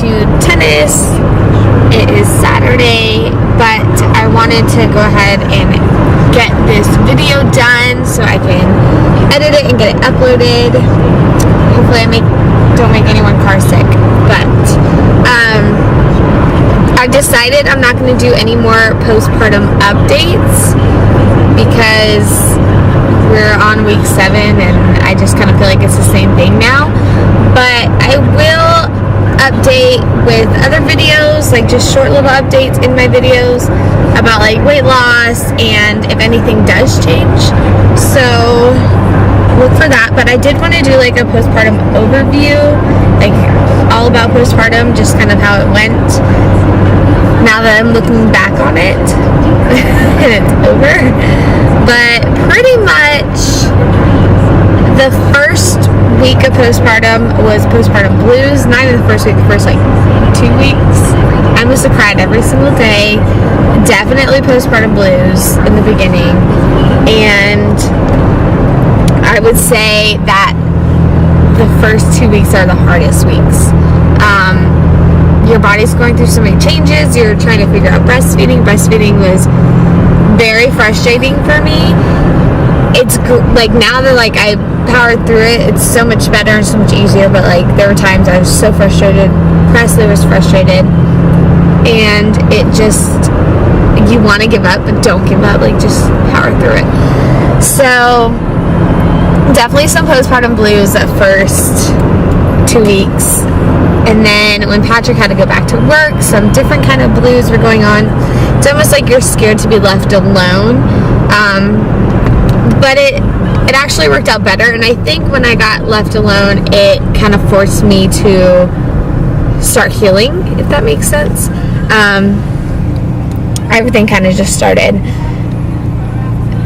to tennis. It is Saturday, but I wanted to go ahead and get this video done so I can edit it and get it uploaded. Hopefully I don't make anyone car sick, but I've decided I'm not going to do any more postpartum updates because we're on week 7 and I just kind of feel like it's the same thing now. But I will update with other videos, like just short little updates in my videos about like weight loss and if anything does change. So look for that. But I did want to do like a postpartum overview, like all about postpartum, just kind of how it went now that I'm looking back on it and it's over. But pretty much the first week of postpartum was postpartum blues. Not even the first week, the first like 2 weeks. I must have cried every single day. Definitely postpartum blues in the beginning. And I would say that the first 2 weeks are the hardest weeks. Your body's going through so many changes. You're trying to figure out breastfeeding. Breastfeeding was very frustrating for me. It's like now that like I powered through it, it's so much better and so much easier. But like there were times I was so frustrated. Presley was frustrated, and it just, you want to give up, but don't give up. Like just power through it. So definitely some postpartum blues that first 2 weeks. And then when Patrick had to go back to work, some different kind of blues were going on. It's almost like you're scared to be left alone. But it actually worked out better. And I think when I got left alone, it kind of forced me to start healing, if that makes sense. Everything kind of just started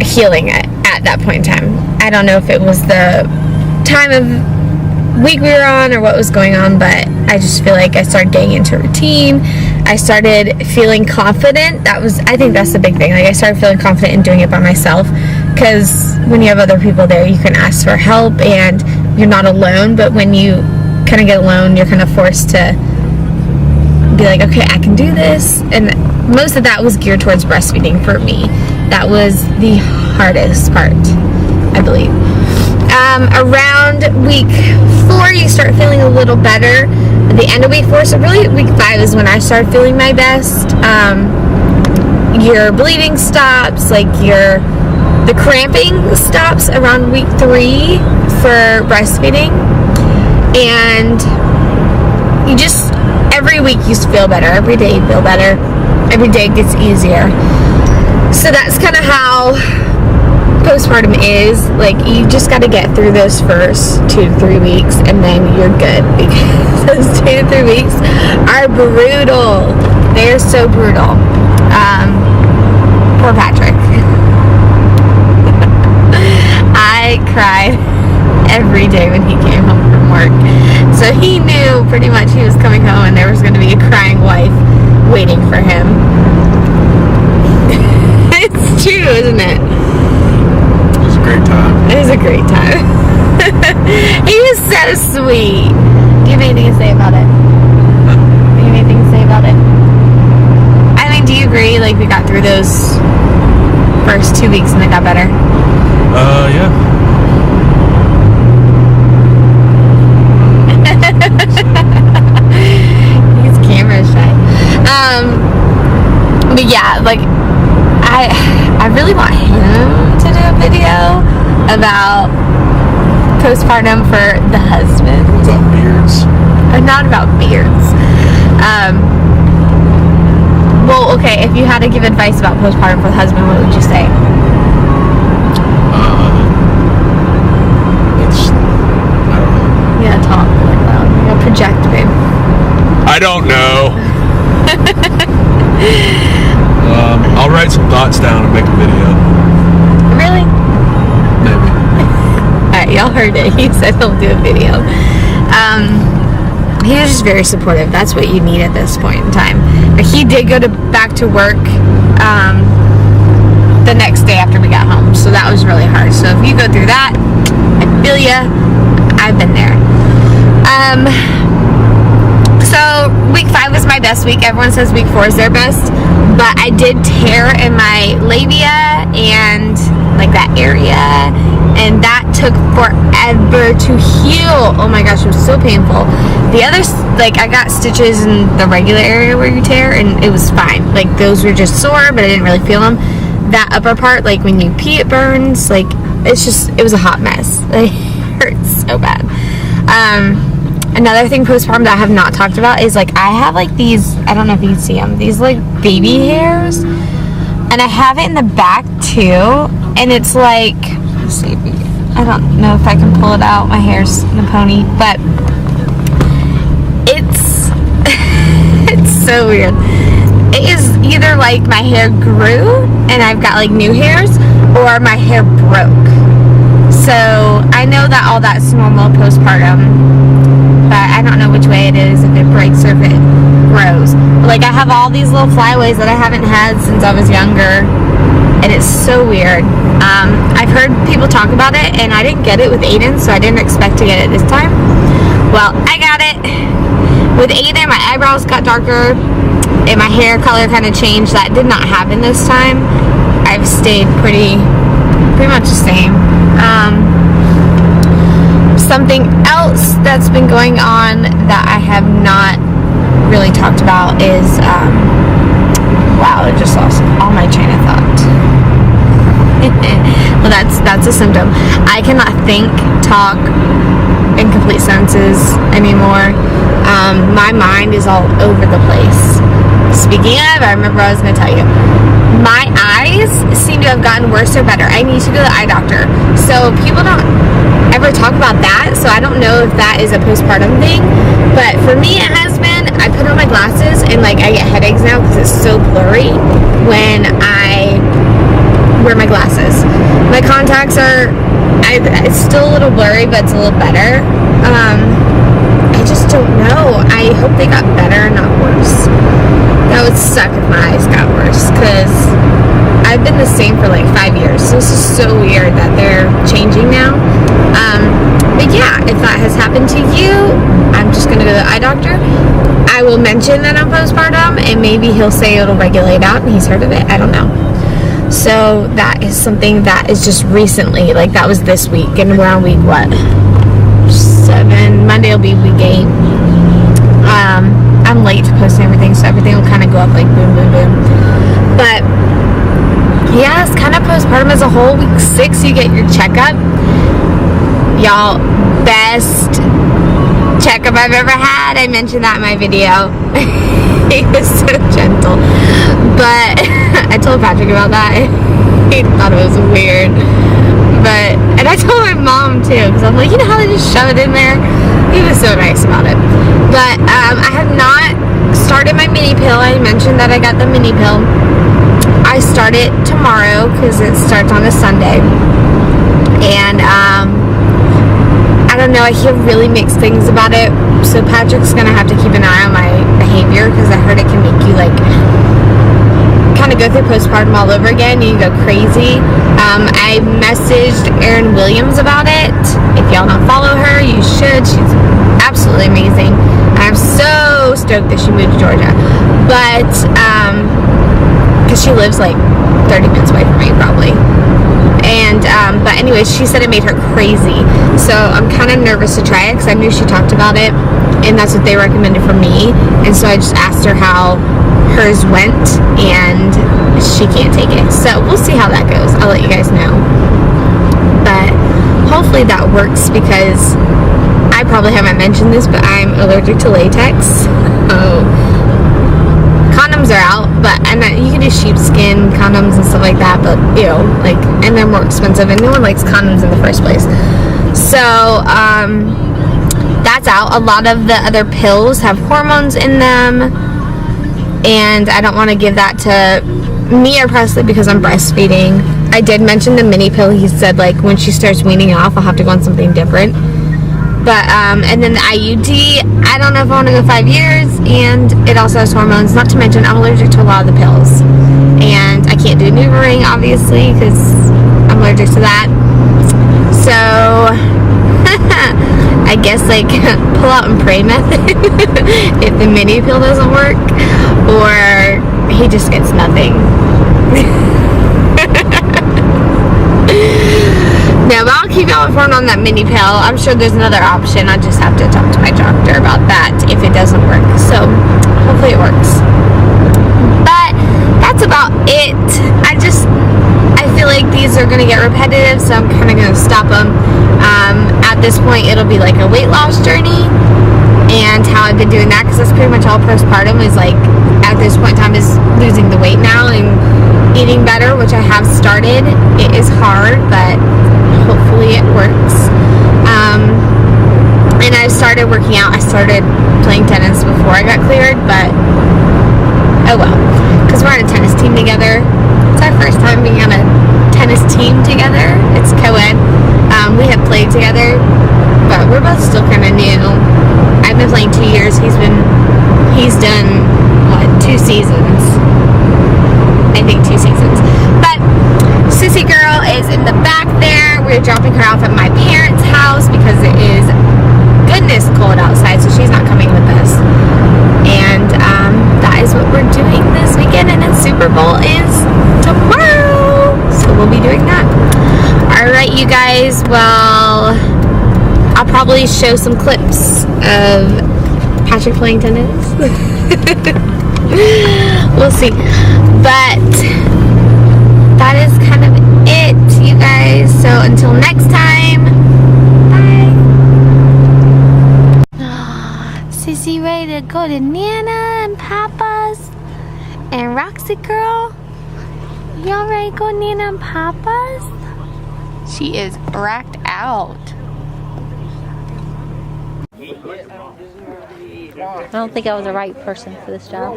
healing at that point in time. I don't know if it was the time of week we were on or what was going on, but I just feel like I started getting into a routine. I started feeling confident. I think that's the big thing. Like I started feeling confident in doing it by myself, because when you have other people there, you can ask for help and you're not alone. But when you kind of get alone, you're kind of forced to be like, okay, I can do this. And most of that was geared towards breastfeeding for me. That was the hardest part, I believe. Around week 4, you start feeling a little better. At the end of week 4, so really week 5 is when I started feeling my best. Your bleeding stops, like the cramping stops around week 3 for breastfeeding. And you just, every week you feel better. Every day you feel better. Every day it gets easier. So that's kind of how postpartum is. Like you just got to get through those first 2 to 3 weeks and then you're good, because those 2 to 3 weeks are brutal. They're so brutal. Poor Patrick. I cried every day when he came home from work. So he knew pretty much he was coming home and there was going to be a crying wife waiting for him. It's true, isn't it? Great time. It was a great time. He was so sweet. Do you have anything to say about it? Do you have anything to say about it? I mean, do you agree? Like we got through those first 2 weeks and it got better? Yeah. He's camera shy. But yeah, like I really want him to do a video about postpartum for the husband. About beards. Not about beards. Well, okay, if you had to give advice about postpartum for the husband, what would you say? I don't know. Yeah, talk like loud. You gotta project, babe. I don't know. I'll write some thoughts down and make a video. Really? Maybe. Alright, y'all heard it. He said he'll do a video. He was just very supportive. That's what you need at this point in time. But he did go back to work the next day after we got home. So that was really hard. So if you go through that, I feel ya. I've been there. So So week 5 was my best week. Everyone says week 4 is their best, but I did tear in my labia and like that area, and that took forever to heal. Oh my gosh, it was so painful. The others, like I got stitches in the regular area where you tear, and it was fine. Like those were just sore, but I didn't really feel them. That upper part, like when you pee, it burns. Like it was a hot mess. Like, it hurts so bad. Another thing postpartum that I have not talked about is like I have like these, I don't know if you can see them, these like baby hairs, and I have it in the back too, and it's like, let's see, I don't know if I can pull it out, my hair's in a pony, but it's it's so weird. It is either like my hair grew and I've got like new hairs, or my hair broke. So I know that all that's normal postpartum, but I don't know which way it is, if it breaks or if it grows. But like I have all these little flyaways that I haven't had since I was younger, and it's so weird. I've heard people talk about it, and I didn't get it with Aiden, so I didn't expect to get it this time. Well, I got it. With Aiden, my eyebrows got darker, and my hair color kind of changed. That did not happen this time. I've stayed pretty much the same. Something else that's been going on that I have not really talked about is, wow, I just lost all my train of thought. Well, that's a symptom. I cannot think, talk in complete sentences anymore. My mind is all over the place. Speaking of, I remember what I was going to tell you. My eyes seem to have gotten worse or better. I need to go to the eye doctor. So people don't ever talk about that, so I don't know if that is a postpartum thing, but for me it has been. I put on my glasses and like I get headaches now because it's so blurry when I wear my glasses. My contacts are, it's still a little blurry, but it's a little better. I just don't know. I hope they got better, not worse. That would suck if my eyes got worse, because I've been the same for like 5 years. So this is so weird that they're changing now. But yeah, if that has happened to you, I'm just gonna go to the eye doctor. I will mention that I'm postpartum, and maybe he'll say it'll regulate out, and he's heard of it. I don't know. So that is something that is just recently, like that was this week, and we're on week what? 7. Monday will be week 8. I'm late to posting everything, so everything will kind of go up like boom, boom, boom. But yeah, it's kind of postpartum as a whole. Week 6, you get your checkup. Y'all, best checkup I've ever had. I mentioned that in my video. He was so gentle. But I told Patrick about that. He thought it was weird. And I told my mom too, because I'm like, you know how they just shove it in there? He was so nice about it. But I have not started my mini pill. I mentioned that I got the mini pill. I start it tomorrow because it starts on a Sunday. And I don't know, I hear really mixed things about it. So Patrick's gonna have to keep an eye on my behavior, because I heard it can make you like kind of go through postpartum all over again. You go crazy. I messaged Erin Williams about it. If y'all don't follow her, you should. She's absolutely amazing. I'm so stoked that she moved to Georgia. But because she lives like 30 minutes away from me probably. And but anyways, she said it made her crazy. So I'm kind of nervous to try it, because I knew she talked about it, and that's what they recommended for me. And so I just asked her how hers went, and she can't take it. So we'll see how that goes. I'll let you guys know. But hopefully that works, because I probably haven't mentioned this, but I'm allergic to latex. Oh. Condoms are out, and you can do sheepskin condoms and stuff like that, but ew, like, and they're more expensive, and no one likes condoms in the first place. So that's out. A lot of the other pills have hormones in them, and I don't want to give that to me or Presley because I'm breastfeeding. I did mention the mini pill. He said like when she starts weaning off, I'll have to go on something different. But and then the IUD, I don't know if I want to go 5 years, and it also has hormones. Not to mention I'm allergic to a lot of the pills, and I can't do NuvaRing obviously because I'm allergic to that. So I guess like pull out and pray method if the mini pill doesn't work, or he just gets nothing. No, but I'll keep y'all informed on that mini pill. I'm sure there's another option. I just have to talk to my doctor about that if it doesn't work. So hopefully it works. But that's about it. I feel like these are going to get repetitive, so I'm kind of going to stop them. At this point, it'll be like a weight loss journey, and how I've been doing that, because that's pretty much all postpartum is like, at this point in time, is losing the weight now and eating better, which I have started. It is hard, but hopefully it works. And I've started working out. I started playing tennis before I got cleared, but oh well, because we're on a tennis team together. It's our first time being on a tennis team together. It's co-ed. We have played together, but we're both still kind of new. I've been playing 2 years. He's done what, 2 seasons? I think 2 seasons. But Sissy girl is in the back there. We're dropping her off at my parents' house because it is goodness cold outside, so she's not coming with us. And that is what we're doing this weekend, and then Super Bowl is tomorrow, so we'll be doing that. Alright, you guys, well, I'll probably show some clips of Patrick playing tennis. We'll see. But that is kind of it, you guys. So until next time, bye. Sissy ready to go to Nana and Papa's and Roxy girl? Y'all ready to go to Nana and Papa's? She is racked out. I don't think I was the right person for this job.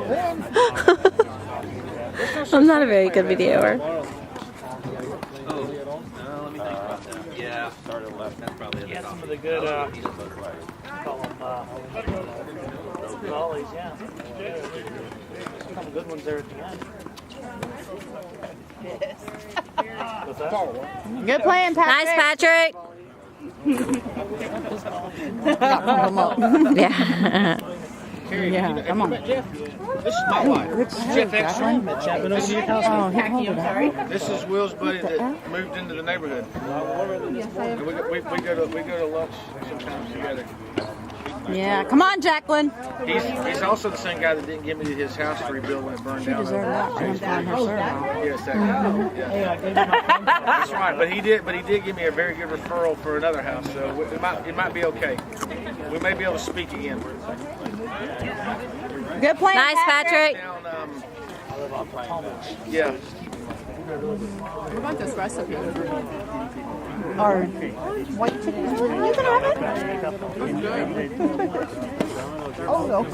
I'm not a very good videoer. Yeah, started left. That's probably Yeah, some of the good, call them, volleys, yeah. A couple good ones there at the end. What's that? Good playing, Patrick. Nice, Patrick. Yeah. Yeah, come on. This is my wife. This is Jeff Extra. This is Will's buddy that moved into the neighborhood. And we go to lunch sometimes together. Yeah, come on, Jacqueline. He's also the same guy that didn't give me his house to rebuild when it burned down. Yes, that guy. Yeah. That's right. But he did give me a very good referral for another house, so it might be okay. We may be able to speak again. Good plan. Nice, Patrick. Down, yeah. What about this recipe? Or white chicken? You can have it. Oh no.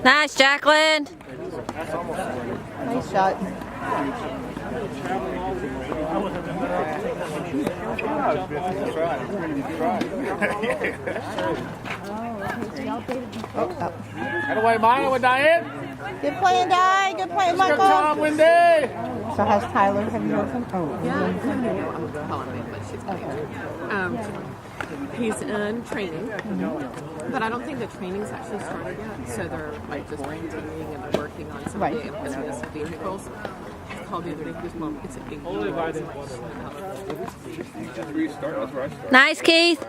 Nice, Jacqueline. Nice shot. Got away mine with Diane. Good playing, Di. Good playing, Michael. Good job, Wendy. So how's Tyler? Have you heard from him? Oh, Yeah, I'm calling him, but she's he's in training, but I don't think the training's actually started yet. So they're like just maintaining and they're working on some of the implements of vehicles. He called the other day. He goes, "Mom, it's a big deal." That's where you start. That's where I start. Nice, Keith.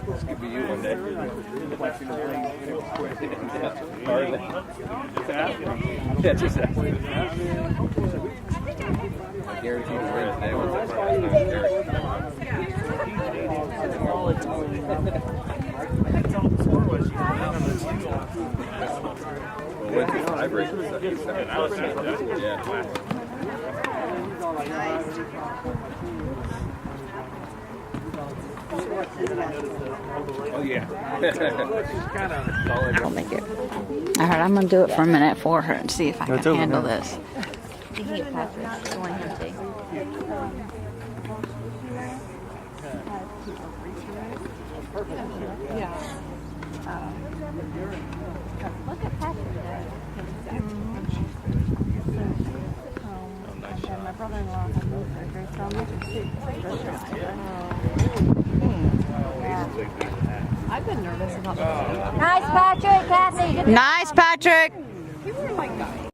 This could be you one day. That's just that. I guarantee you the win today was the first time Derek. Well, went to tiebreaker second. Yeah. Oh yeah. I'll make it. All right, I'm gonna do it for a minute for her and see if I can handle this. Look at Patrick. My brother-in-law had moved surgery, so I'm Nice, Patrick. Kathy. Nice, Patrick. You were like that.